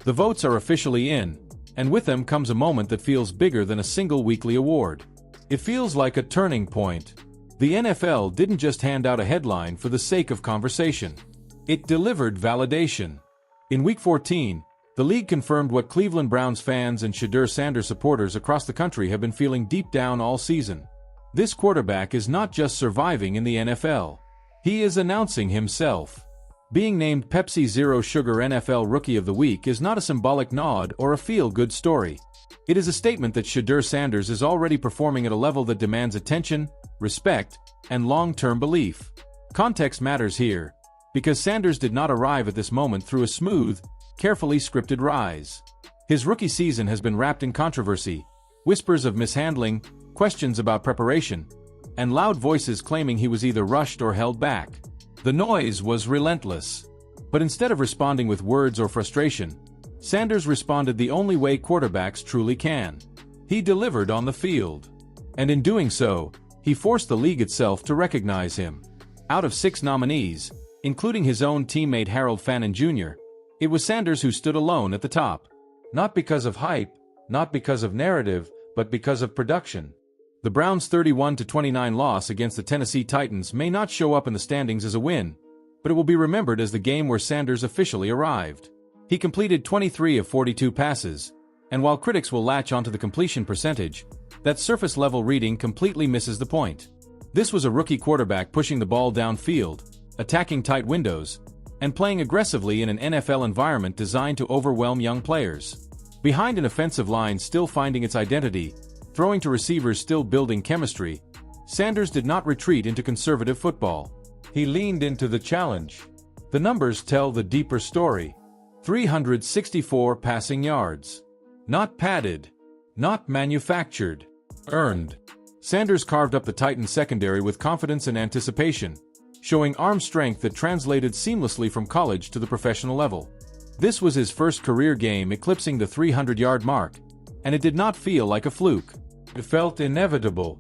The votes are officially in, and with them comes a moment that feels bigger than a single weekly award. It feels like a turning point. The NFL didn't just hand out a headline for the sake of conversation. It delivered validation. In Week 14, the league confirmed what Cleveland Browns fans and Shedeur Sanders supporters across the country have been feeling deep down all season. This quarterback is not just surviving in the NFL. He is announcing himself. Being named Pepsi Zero Sugar NFL Rookie of the Week is not a symbolic nod or a feel-good story. It is a statement that Shedeur Sanders is already performing at a level that demands attention, respect, and long-term belief. Context matters here, because Sanders did not arrive at this moment through a smooth, carefully scripted rise. His rookie season has been wrapped in controversy, whispers of mishandling, questions about preparation, and loud voices claiming he was either rushed or held back. The noise was relentless. But instead of responding with words or frustration, Sanders responded the only way quarterbacks truly can. He delivered on the field. And in doing so, he forced the league itself to recognize him. Out of 6 nominees, including his own teammate Harold Fannin Jr., it was Sanders who stood alone at the top. Not because of hype, not because of narrative, but because of production. The Browns' 31-29 loss against the Tennessee Titans may not show up in the standings as a win, but it will be remembered as the game where Sanders officially arrived. He completed 23 of 42 passes, and while critics will latch onto the completion percentage, that surface-level reading completely misses the point. This was a rookie quarterback pushing the ball downfield, attacking tight windows, and playing aggressively in an NFL environment designed to overwhelm young players. Behind an offensive line still finding its identity, throwing to receivers still building chemistry, Sanders did not retreat into conservative football. He leaned into the challenge. The numbers tell the deeper story. 364 passing yards. Not padded. Not manufactured. Earned. Sanders carved up the Titans secondary with confidence and anticipation, showing arm strength that translated seamlessly from college to the professional level. This was his first career game eclipsing the 300-yard mark, and it did not feel like a fluke. It felt inevitable.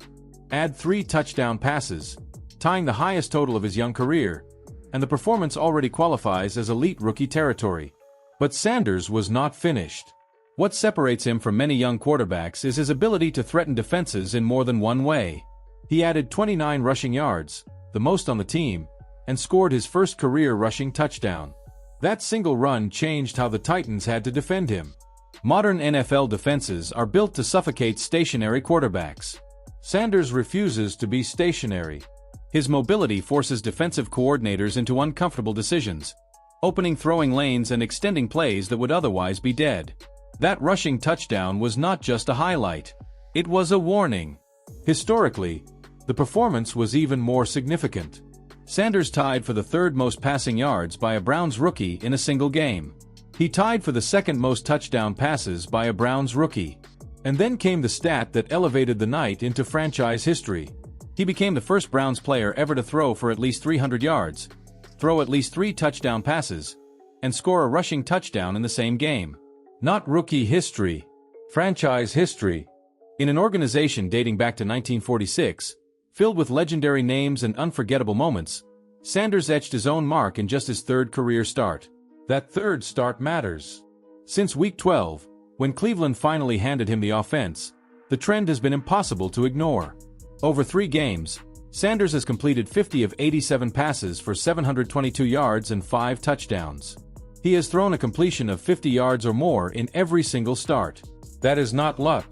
Add 3 touchdown passes, tying the highest total of his young career, and the performance already qualifies as elite rookie territory. But Sanders was not finished. What separates him from many young quarterbacks is his ability to threaten defenses in more than one way. He added 29 rushing yards, the most on the team, and scored his first career rushing touchdown. That single run changed how the Titans had to defend him. Modern NFL defenses are built to suffocate stationary quarterbacks. Sanders refuses to be stationary. His mobility forces defensive coordinators into uncomfortable decisions, opening throwing lanes and extending plays that would otherwise be dead. That rushing touchdown was not just a highlight. It was a warning. Historically, the performance was even more significant. Sanders tied for the 3rd most passing yards by a Browns rookie in a single game. He tied for the 2nd most touchdown passes by a Browns rookie. And then came the stat that elevated the night into franchise history. He became the first Browns player ever to throw for at least 300 yards, throw at least 3 touchdown passes, and score a rushing touchdown in the same game. Not rookie history, franchise history. In an organization dating back to 1946, filled with legendary names and unforgettable moments, Sanders etched his own mark in just his 3rd career start. That 3rd start matters. Since Week 12, when Cleveland finally handed him the offense, the trend has been impossible to ignore. Over 3 games, Sanders has completed 50 of 87 passes for 722 yards and 5 touchdowns. He has thrown a completion of 50 yards or more in every single start. That is not luck.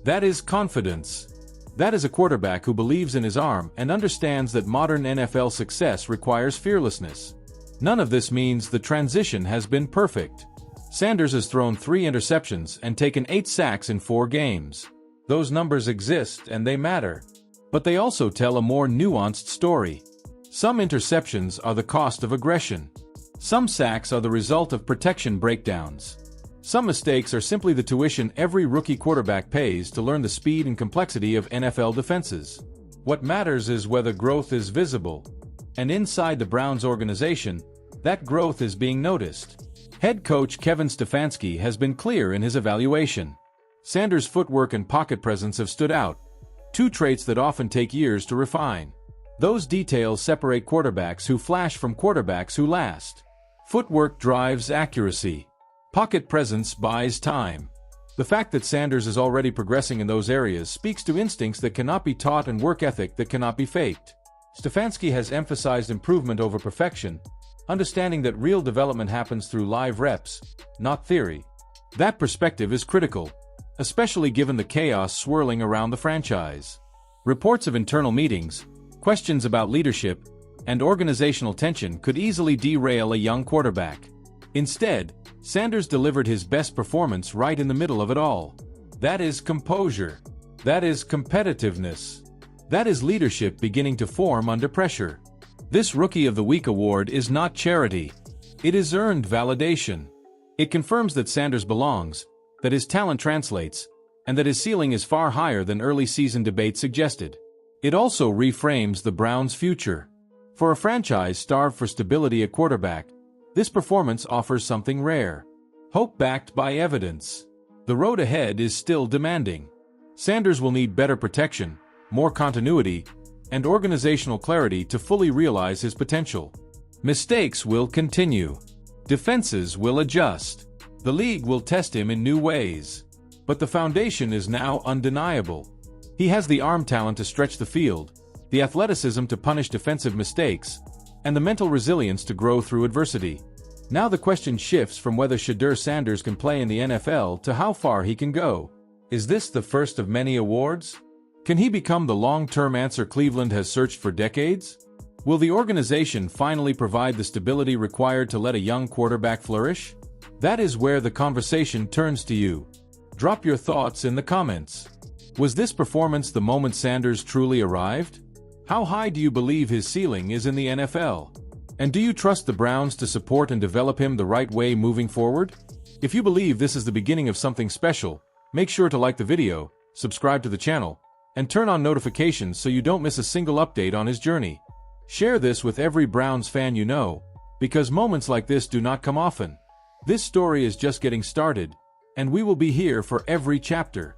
That is confidence. That is a quarterback who believes in his arm and understands that modern NFL success requires fearlessness. None of this means the transition has been perfect. Sanders has thrown 3 interceptions and taken 8 sacks in 4 games. Those numbers exist and they matter. But they also tell a more nuanced story. Some interceptions are the cost of aggression. Some sacks are the result of protection breakdowns. Some mistakes are simply the tuition every rookie quarterback pays to learn the speed and complexity of NFL defenses. What matters is whether growth is visible. And inside the Browns organization, that growth is being noticed. Head coach Kevin Stefanski has been clear in his evaluation. Sanders' footwork and pocket presence have stood out, 2 traits that often take years to refine. Those details separate quarterbacks who flash from quarterbacks who last. Footwork drives accuracy. Pocket presence buys time. The fact that Sanders is already progressing in those areas speaks to instincts that cannot be taught and work ethic that cannot be faked. Stefanski has emphasized improvement over perfection, understanding that real development happens through live reps, not theory. That perspective is critical, especially given the chaos swirling around the franchise. Reports of internal meetings, questions about leadership, and organizational tension could easily derail a young quarterback. Instead, Sanders delivered his best performance right in the middle of it all. That is composure. That is competitiveness. That is leadership beginning to form under pressure. This Rookie of the Week award is not charity. It is earned validation. It confirms that Sanders belongs, that his talent translates, and that his ceiling is far higher than early season debate suggested. It also reframes the Browns' future. For a franchise starved for stability at quarterback, this performance offers something rare. Hope backed by evidence. The road ahead is still demanding. Sanders will need better protection, more continuity, and organizational clarity to fully realize his potential. Mistakes will continue. Defenses will adjust. The league will test him in new ways. But the foundation is now undeniable. He has the arm talent to stretch the field, the athleticism to punish defensive mistakes, and the mental resilience to grow through adversity. Now the question shifts from whether Shedeur Sanders can play in the NFL to how far he can go. Is this the first of many awards? Can he become the long-term answer Cleveland has searched for decades? Will the organization finally provide the stability required to let a young quarterback flourish? That is where the conversation turns to you. Drop your thoughts in the comments. Was this performance the moment Sanders truly arrived? How high do you believe his ceiling is in the NFL? And do you trust the Browns to support and develop him the right way moving forward? If you believe this is the beginning of something special, make sure to like the video, subscribe to the channel, and turn on notifications so you don't miss a single update on his journey. Share this with every Browns fan you know, because moments like this do not come often. This story is just getting started, and we will be here for every chapter.